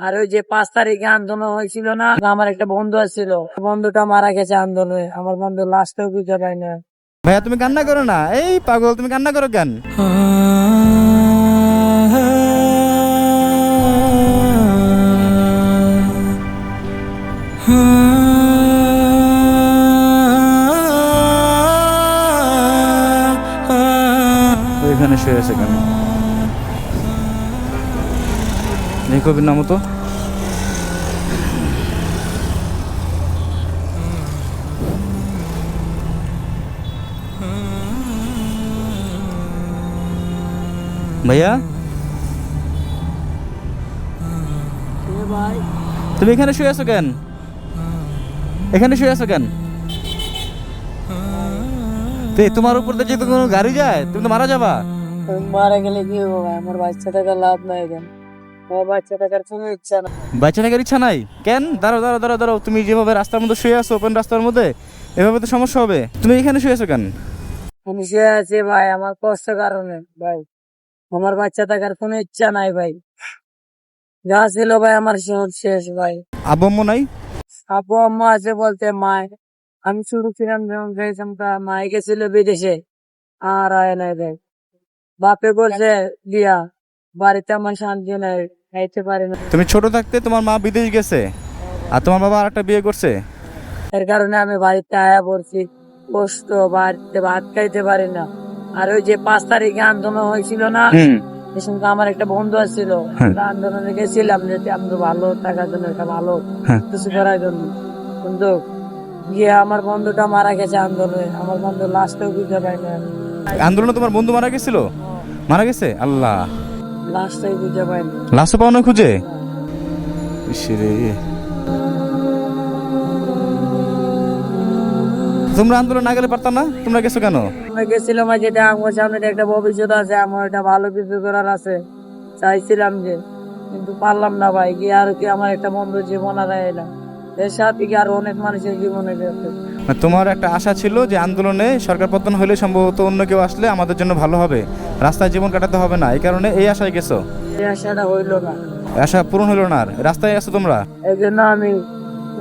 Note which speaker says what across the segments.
Speaker 1: আর ওই যে 5 তারিখে আন্দোলন হয়েছিল না, আমার একটা বন্ধু আছিল, বন্ধুটা মারা গেছে আন্দোলনে। আমার বন্ধু লাশটাও খুঁজে পাই না।
Speaker 2: ভাইয়া তুমি কান্না করো না, এই পাগল তুমি কান্না করো কেন? এখানে শুয়ে আছে কেন? এই কবির নাম তো ভাইয়া,
Speaker 1: ভাই
Speaker 2: তুমি এখানে শুয়ে আছো কেন? এখানে শুয়ে আছো কেন? তোমার উপর দিয়ে যদি কোনো গাড়ি যায় তুমি তো মারা যাবা।
Speaker 1: মারা গেলে কি হবো ভাই? আমার বাচ্চা থাকার লাভ নাই কেন? আমার বাচ্চা থাকার কোনো ইচ্ছা না।
Speaker 2: বাচ্চা থাকার ইচ্ছা নাই কেন? দাঁড়াও দাঁড়াও দাঁড়াও দাঁড়াও, তুমি যেভাবে রাস্তার মধ্যে শুয়ে আছো, ওপেন রাস্তার মধ্যে, এভাবে তো সমস্যা হবে। তুমি এখানে শুয়ে আছো কেন?
Speaker 1: আমি শুয়ে আছি ভাই আমার কষ্ট কারণে ভাই। আমার বাচ্চা থাকার কোনো ইচ্ছা নাই ভাই। যা ছিল ভাই আমার সব শেষ ভাই।
Speaker 2: আব্বু আম্মু নাই?
Speaker 1: আব্বু আম্মা আছে বলতে মায়, আমি শুরু ছিলাম যখন গেছিলাম তা মায় গেছিল বিদেশে, আর আয় নাই ভাই। বাপে বলছে দিয়া বাড়িতে আমার শান্তি নাই, খাইতে পারি না।
Speaker 2: তুমি ছোট থাকতে তোমার মা বিদেশ গেছে আর তোমার বাবা আরেকটা বিয়ে করছে।
Speaker 1: এর কারণে আমি বাড়িতে আয়া পড়ছি, কষ্ট, বাড়িতে ভাত খাইতে পারি না। আর ওই যে 5 তারিখে আন্দোলন হয়েছিল না, সে সঙ্গে আমার একটা বন্ধু আসছিল, আমরা আন্দোলনে গেছিলাম যাতে আমরা ভালো থাকার জন্য, একটা ভালো কিছু করার জন্য। কিন্তু গিয়ে আমার বন্ধুটা মারা গেছে আন্দোলনে। আমার বন্ধু লাশটাও খুঁজে পাই না।
Speaker 2: আন্দোলনে তোমার বন্ধু মারা গেছিল? মারা গেছে? আল্লাহ,
Speaker 1: লাশটাই খুঁজে পাই না।
Speaker 2: লাশও পাও না খুঁজে? ইসরে, তোমরা আন্দোলন না গেলে পারতাম না? তোমরা গেছো কেন?
Speaker 1: আমরা গেছিলাম আর যেটা আমার সামনে একটা ভবিষ্যৎ আছে, আমার একটা ভালো কিছু করার আছে, চাইছিলাম যে, কিন্তু পারলাম না ভাই। গিয়ে আর কি আমার একটা বন্ধু জীবন হারাই এলাম, এর সাথে কি আর অনেক মানুষের জীবনে গেছে।
Speaker 2: তোমার একটা আশা ছিল যে আন্দোলনে সরকার পতন হলে সম্ভবত অন্য কেউ আসলে আমাদের জন্য ভালো হবে, রাস্তায় জীবন কাটাতে হবে না, এই কারণে এই আশায় গেছো।
Speaker 1: এই আশাটা হইলো না,
Speaker 2: আশা পূরণ হলো না, আর রাস্তায় আছো তোমরা।
Speaker 1: এই জন্য আমি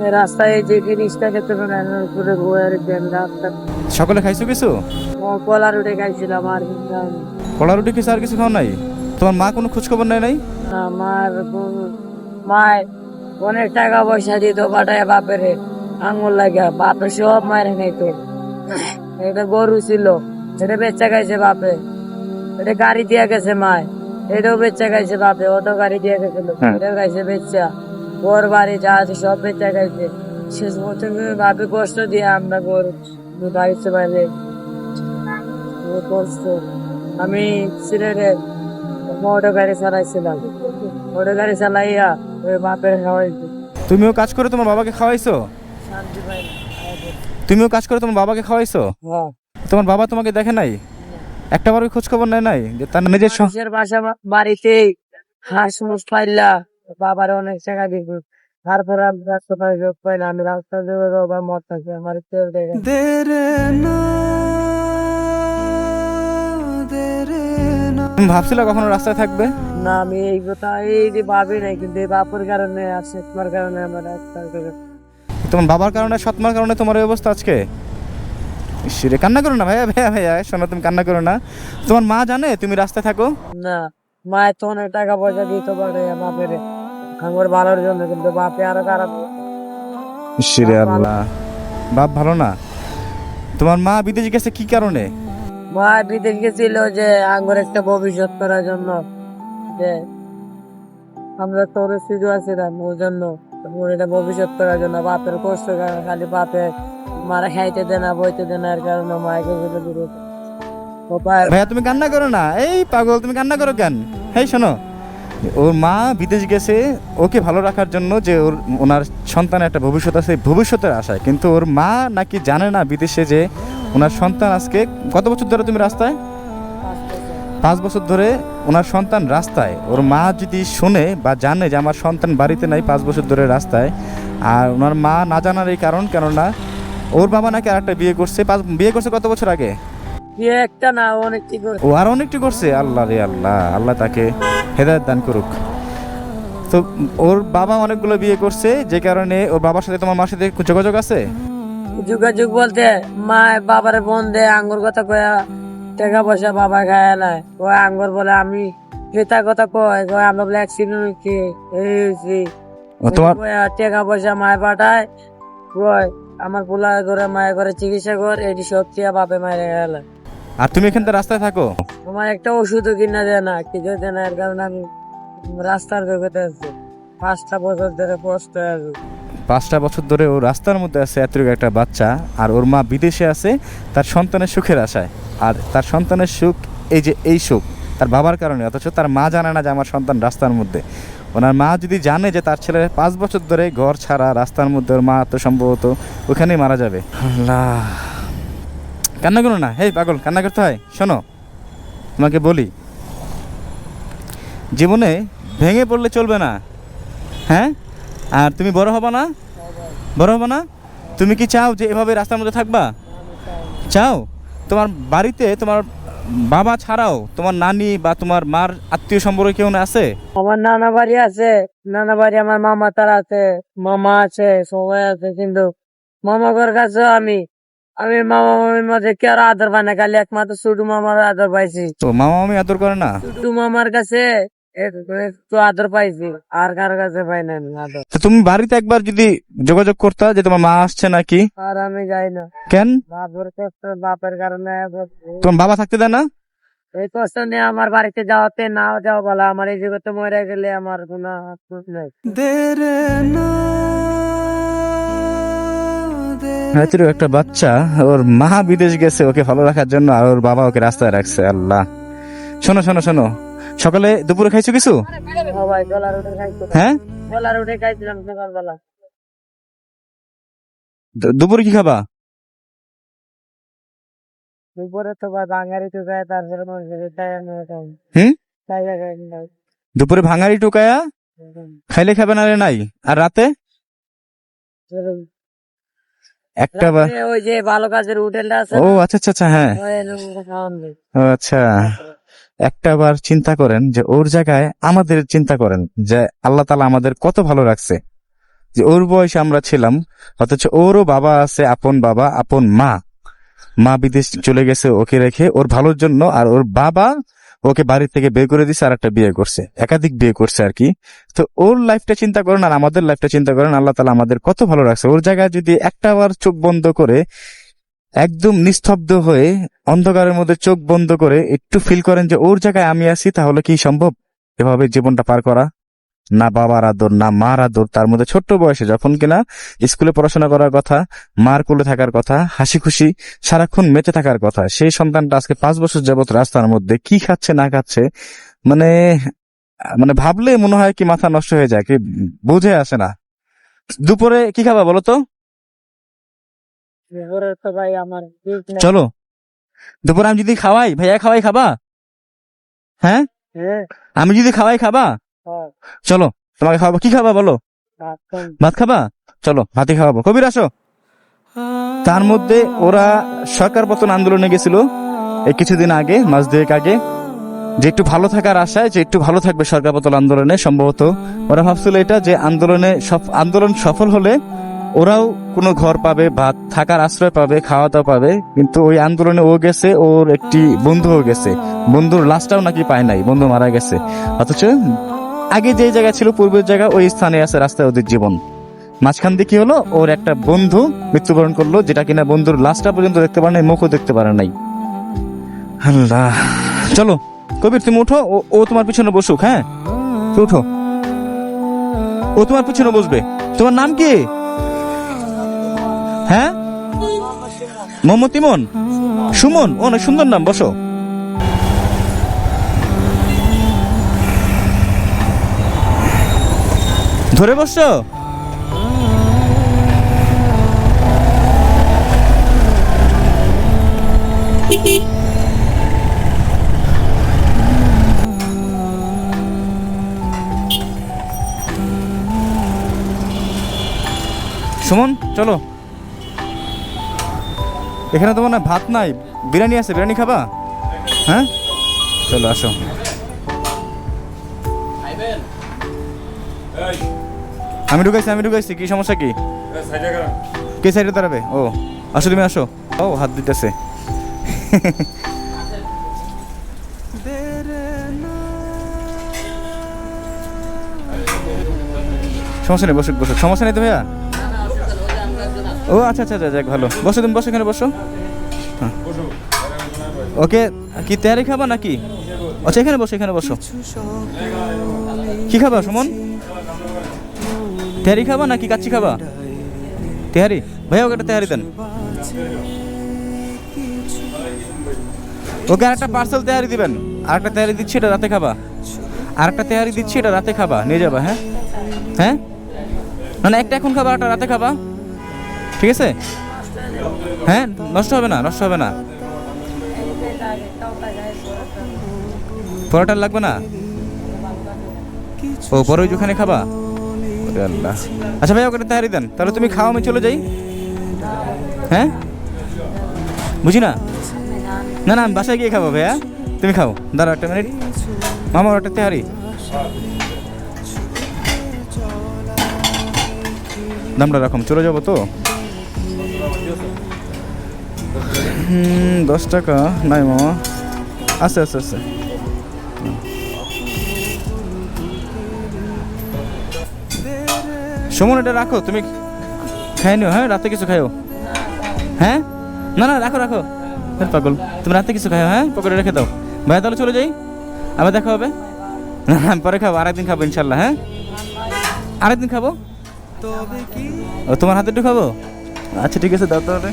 Speaker 1: এই রাস্তায় যে জিনিসটা খেতে পারেন করে বয়ে রেখেন রাস্তা।
Speaker 2: সকালে খাইছো কিছু?
Speaker 1: কলা রুটে খাইছিলাম আর কিছু খাইনি।
Speaker 2: কলা রুটি কিছু আর কিছু খাও নাই? তোমার মা কোনো খোঁজ খবর নেয় নাই?
Speaker 1: আমার মায় অনেক টাকা পয়সা দিত পাঠায় বাপেরে আঙুল লাগিয়া, বাপে সব মায়ের খাইতো। এটা গরু ছিল, এটা বেচা খাইছে বাপে। এটা গাড়ি দিয়া গেছে মায়, এটাও বেচা খাইছে বাপে। অটো গাড়ি দিয়ে গেছিল, এটা খাইছে বেচা। ওর বাড়ি যা আছে সব বেচা খাইছে। শেষ পর্যন্ত বাপে কষ্ট দিয়ে আমরা গরু গাড়িতে বাইরে কষ্ট। আমি সিলেটে মোটর গাড়ি চালাইছিলাম, মোটর গাড়ি চালাইয়া ওই বাপের খাওয়াইছি।
Speaker 2: তুমিও কাজ করে তোমার বাবাকে খাওয়াইছো?
Speaker 1: শান্তি পাই না।
Speaker 2: তুমিও কাজ করে তোমার বাবাকে খাওয়াইছো?
Speaker 1: হ্যাঁ,
Speaker 2: তোমার বাবা তোমাকে দেখে নাই? একটা বারো খোঁজ খবর নেয় নাই যে তার নিজের
Speaker 1: মানুষের বাসা বাড়িতে হাঁস মুস পাইলা বাবার অনেক টাকা দিব, তারপরে আমি রাস্তা যোগ পাই না। আমি রাস্তা যোগ বা মত থাকি আমার কেউ দেখে না।
Speaker 2: তুমি ভাবছিলে কখনো রাস্তায় থাকবে?
Speaker 1: না, আমি এই কথা এই যে ভাবি নাই, কিন্তু এই বাপের কারণে আর শেখমার কারণে আমার রাস্তায়
Speaker 2: তোমার বাবার কারণে, সৎমার কারণে তোমার এই অবস্থা আজকে। ইসরে, কান্না করো না ভাইয়া, ভাইয়া ভাইয়া শোনো, তুমি কান্না করো না। তোমার মা জানে তুমি রাস্তায় থাকো?
Speaker 1: না, মায়ের তো অনেক টাকা পয়সা দিতে পারে বাপের আমার ভালোর জন্য, কিন্তু বাপে আরো খারাপ।
Speaker 2: ইসরে আল্লাহ, বাপ ভালো না। তোমার মা বিদেশ গেছে কি কারণে?
Speaker 1: মা বিদেশ গেছিল যে আঙ্গুর একটা ভবিষ্যৎ করার জন্য, যে আমরা তোর সুযোগ আছিলাম ওর জন্য, ওর এটা ভবিষ্যৎ করার জন্য। বাপের কষ্ট খালি বাপে মারা খাইতে দেয় না, বইতে দেয় না, এর কারণে মাকে বলে দূরে।
Speaker 2: ভাইয়া তুমি কান্না করো না, এই পাগল তুমি কান্না করো কেন? এই শোনো, ওর মা বিদেশ গেছে ওকে ভালো রাখার জন্য, যে ওনার সন্তানের একটা ভবিষ্যৎ আছে, ভবিষ্যতের আশায়। কিন্তু ওর মা নাকি জানে না বিদেশে যে ওনার সন্তান আজকে কত বছর ধরে তুমি রাস্তায়? 5 বছর ধরে ওনার সন্তান রাস্তায়। ওর মা যদি শুনে বা জানে যে আমার সন্তান বাড়িতে নাই 5 বছর ধরে রাস্তায়, আর ওনার মা না জানার এই কারণ, কেননা ওর বাবা নাকি আরেকটা বিয়ে করছে। বিয়ে করছে কত বছর আগে?
Speaker 1: একটা না অনেকটি করে।
Speaker 2: ও আর অনেকটি করছে। আল্লাহ রে আল্লাহ, আল্লাহ তাকে হেদায়েত দান করুক। তো ওর বাবা অনেকগুলো বিয়ে করছে, যে কারণে ওর বাবার সাথে তোমার মার সাথে যোগাযোগ আছে?
Speaker 1: যোগাযোগ বলতে মা বাবার বোন দে আঙ্গুর কথা কয়া টাকা পয়সা বাবা খায় নাই, ওই আঙ্গুর বলে আমি ক্রেতা কথা কয় আমরা বলে অ্যাক্সিডেন্ট হয়েছি এই হয়েছি।
Speaker 2: ও তোমার
Speaker 1: টাকা পয়সা মায় পাঠায়, কয় আমার পোলা করে মায়ের করে চিকিৎসা কর, এটি সব চেয়ে বাপে মায়ের গেল।
Speaker 2: আর তুমি এখান থেকে রাস্তায় থাকো?
Speaker 1: আমার একটা ওষুধও কিনা দেয় না, কিছু দেয় না, এর কারণে আমি রাস্তার জগতে আছি 5টা বছর ধরে কষ্ট আছে।
Speaker 2: 5টা বছর ধরে ও রাস্তার মধ্যে আছে, এতটুকু একটা বাচ্চা, আর ওর মা বিদেশে আছে তার সন্তানের সুখের আশায়। আর তার সন্তানের সুখ, এই যে এই সুখ তার বাবার কারণে, অথচ তার মা জানে না যে আমার সন্তান রাস্তার মধ্যে। ওনার মা যদি জানে যে তার ছেলে 5 বছর ধরে ঘর ছাড়া রাস্তার মধ্যে, ওর মা তো সম্ভবত ওখানেই মারা যাবে। আল্লাহ, কান্না করো না, হেই পাগল, কান্না করতে হয়? শোনো, তোমাকে বলি, জীবনে ভেঙে পড়লে চলবে না, হ্যাঁ? আর তুমি বড় হবা না, বড় হবা না? তুমি কি চাও যে এভাবে রাস্তার মধ্যে থাকবা? চাও? তোমার বাড়িতে তোমার বাবা ছাড়াও তোমার নানি বা তোমার মার আত্মীয় সম্পর্কে কেউ না আছে?
Speaker 1: আমার নানা বাড়ি আছে, নানা বাড়ি আমার মামা তার আছে, মামা আছে, সবাই আছে, কিন্তু মামা ঘর কাছে আমি আমি মামা মামির মধ্যে কে আর আদর পাই না, খালি একমাত্র ছোটু মামার আদর পাইছি।
Speaker 2: তো মামা মামি আদর করে না?
Speaker 1: ছোটু মামার কাছে একটু আদর পাইছি, আর কার কাছে পাই না আমি আদর।
Speaker 2: তো তুমি বাড়িতে একবার যদি যোগাযোগ করতা যে তোমার মা আসছে নাকি?
Speaker 1: আর আমি যাই না,
Speaker 2: কেন?
Speaker 1: বাপের কষ্ট, বাপের কারণে
Speaker 2: তোমার বাবা থাকতে দেয় না?
Speaker 1: এই কষ্ট নিয়ে আমার বাড়িতে যাওয়াতে না যাওয়া বলা, আমার এই জগতে মরে গেলে আমার কোনো আফসোস নাই।
Speaker 2: হয়তো একটা বাচ্চা, ওর মা বিদেশ গেছে ওকে ভালো রাখার জন্য, আর ওর বাবা ওকে রাস্তায় রাখছে। আল্লাহ, শোনো শোনো শোনো, সকালে দুপুরে খাইছো কিছু?
Speaker 1: সবাই গলার উঠে খাইছিলাম,
Speaker 2: হ্যাঁ,
Speaker 1: গলার উঠে খাইছিলাম সকালবেলা।
Speaker 2: দুপুরে কি খাবা?
Speaker 1: দুপুরে তো বাঙালি তো যায়, তারপরে
Speaker 2: হুম, দুপুরে ভাঙারি টুকায়া খাইলে খাবে না রে নাই? আর রাতে একটা বা,
Speaker 1: ওই যে ভালো কাজের হোটেলটা আছে,
Speaker 2: ও আচ্ছা আচ্ছা আচ্ছা, হ্যাঁ, ও আচ্ছা। একটা বার চিন্তা করেন যে ওর জায়গায় আমাদের চিন্তা করেন যে আল্লাহ তাআলা আমাদের কত ভালো রাখছে, যে ওর বয়সে আমরা ছিলাম, অথচ ওরও বাবা আছে, আপন বাবা আপন মা। মা বিদেশ চলে গেছে ওকে রেখে ওর ভালোর জন্য, আর ওর বাবা ওকে বাড়ি থেকে বের করে দিছে, আর একটা বিয়ে করছে, একাধিক বিয়ে করছে আর কি। তো ওর লাইফটা চিন্তা করেন আর আমাদের লাইফটা চিন্তা করেন, আল্লাহ তাআলা আমাদের কত ভালো রাখছে। ওর জায়গায় যদি একটা বার চোখ বন্ধ করে, একদম নিস্তব্ধ হয়ে অন্ধকারের মধ্যে চোখ বন্ধ করে একটু ফিল করেন যে ওর জায়গায় আমি আছি, তাহলে কি সম্ভব এভাবে জীবনটা পার করা? না বাবার আদর, না মার আদর, তার মধ্যে ছোট্ট বয়সে যখন কিনা স্কুলে পড়াশোনা করার কথা, মার কোলে থাকার কথা, হাসি খুশি সারাক্ষণ মেতে থাকার কথা, সেই সন্তানটা আজকে 5 বছর যাবত রাস্তার মধ্যে কি খাচ্ছে না খাচ্ছে, মানে মানে ভাবলে মনে হয় কি মাথা নষ্ট হয়ে যায়, কি বুঝে আসে না। দুপুরে কি খাবা বলো তো?
Speaker 1: দুপুরে তো ভাই আমার ঠিক নাই।
Speaker 2: চলো দুপুরে আমি যদি খাওয়াই, ভাইয়া খাওয়াই, খাবা? হ্যাঁ,
Speaker 1: হ্যাঁ,
Speaker 2: আমি যদি খাওয়াই খাবা?
Speaker 1: হ্যাঁ,
Speaker 2: চলো তোমাকে খাওয়াবো, কি খাবা বলো?
Speaker 1: রাখতাম।
Speaker 2: ভাত খাবা? চলো ভাতই খাওয়াবো। কবির আসো। তার মধ্যে ওরা সরকার পতন আন্দোলনে গেছিল এই কিছুদিন আগে, মাস 2 আগে, যে একটু ভালো থাকার আশায়, যে একটু ভালো থাকবে সরকার পতন আন্দোলনে। সম্ভবত ওরা ভাবছিল এটা যে আন্দোলন সফল হলে ওরাও কোনো ঘর পাবে, ভাত থাকার আশ্রয় পাবে, খাওয়া দাওয়া পাবে। কিন্তু ওই আন্দোলনে ও গেছে, ওর একটি বন্ধুও গেছে, বন্ধুর লাশটাও নাকি পায় নাই, বন্ধু মারা গেছে। অথচ আগে যে জায়গা ছিল, পূর্বের জায়গা, ওই স্থানে আছে রাস্তায় ওদের জীবন। মাঝখান দিয়ে কি হলো, ওর একটা বন্ধু মৃত্যুবরণ করলো, যেটা কিনা বন্ধুর লাশটা পর্যন্ত দেখতে পারে নাই, মুখও দেখতে পারে নাই। আল্লাহ, চলো কবির তুমি উঠো, ও তোমার পিছনে বসুক। হ্যাঁ, তুমি উঠো, ও তোমার পিছনে বসবে। তোমার নাম কি? হ্যাঁ, মোহাম্মদ ইমন, সুমন, অনেক সুন্দর নাম, বসো। ধরে বসছো? সুমন চলো, এখানে তো মনে হয় ভাত নাই, বিরিয়ানি আছে, বিরিয়ানি খাবা? হ্যাঁ, চলো আসো। আমি ঢুকাইছি, কি সমস্যা কি? কে সাইডে দাঁড়াবে? ও আসো, তুমি আসো। ও হাত দিতেছে। সমস্যা নেই, বসো বসো, সমস্যা নেই তো ভাইয়া। ও আচ্ছা আচ্ছা আচ্ছা, যাক ভালো, বসো তুমি, বসো এখানে বসো। হ্যাঁ ওকে, কি তেহারি খাবা নাকি? আচ্ছা এখানে বসো, এখানে বসো। কি খাবা সুমন? তেহারি খাবা নাকি কাচ্চি খাবা? তেহারি, ভাইয়া ওকে একটা তেহারি দেন। ওকে আরেকটা পার্সেল তেহারি দিবেন। আরেকটা তেহারি দিচ্ছি, এটা রাতে খাবা। আরেকটা তেহারি দিচ্ছি, এটা রাতে খাবা, নিয়ে যাবা। হ্যাঁ হ্যাঁ, না না, একটা এখন খাবা, একটা রাতে খাবা, ঠিক আছে? হ্যাঁ নষ্ট হবে না, নষ্ট হবে না। পরোটা লাগবে না? ও বড় ওখানে খাবা? ওরে আল্লাহ। আচ্ছা ভাই ওকে তেহারি দেন, তাহলে তুমি খাও, আমি চলে যাই। হ্যাঁ বুঝি না, না না আমি বাসায় গিয়ে খাবো ভাইয়া, তুমি খাও। দাঁড়া একটা মিনিট, মামা একটা তেহারি। দামটা রাখুন, চলে যাবো তো। 10 টাকা নাই মামা, আচ্ছা আচ্ছা আচ্ছা। সুমন এটা রাখো, তুমি খাই নিও। হ্যাঁ রাতে কিছু খাইও। হ্যাঁ না না রাখো রাখো, পাগল, তুমি রাতে কিছু খাইও। হ্যাঁ পকেটে রেখে দাও। ভাইয়া তাহলে চলে যাই, আবার দেখা হবে। না পরে খাবো, আরেকদিন খাবো ইনশাল্লাহ। হ্যাঁ আরেকদিন খাবো। ও তোমার হাতে একটু খাবো? আচ্ছা ঠিক আছে, দাও তাহলে।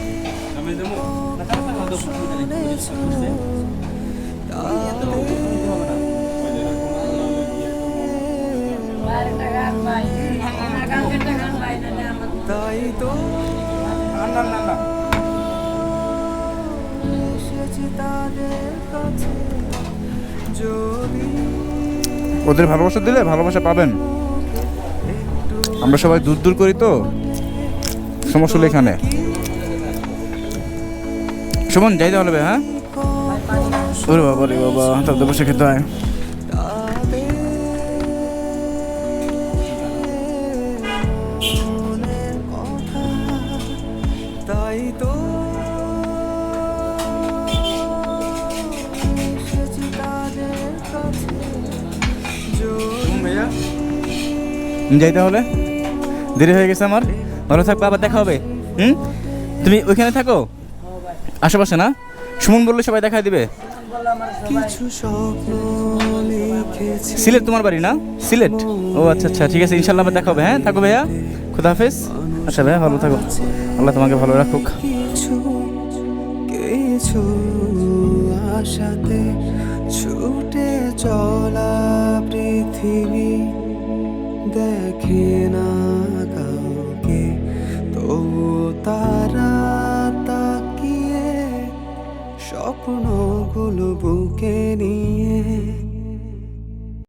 Speaker 2: ওদের ভালোবাসা দিলে ভালোবাসা পাবেন। আমরা সবাই দূর দূর করি তো, সমস্যা হলো এখানে। সুমন যাইতে হবে। হ্যাঁ ওরে বাবা রে বাবা, তাহলে তো বসে খেতে হয়। যাইতে হলে দেরি হয়ে গেছে আমার। ভালো থাকবো, আবার দেখা হবে। তুমি ওইখানে থাকো আশেপাশে না? সুমন বললে সবাই দেখা দিবে। সিলেট তোমার বাড়ি না? সিলেট, ও আচ্ছা আচ্ছা ঠিক আছে, ইনশাল্লাহ আবার দেখা হবে। হ্যাঁ থাকো ভাইয়া, খুদা হাফেজ। আচ্ছা ভাইয়া ভালো থাকো, আল্লাহ তোমাকে ভালো রাখুক। কিছু আশাতে ছুটে চলা পৃথিবী দেখে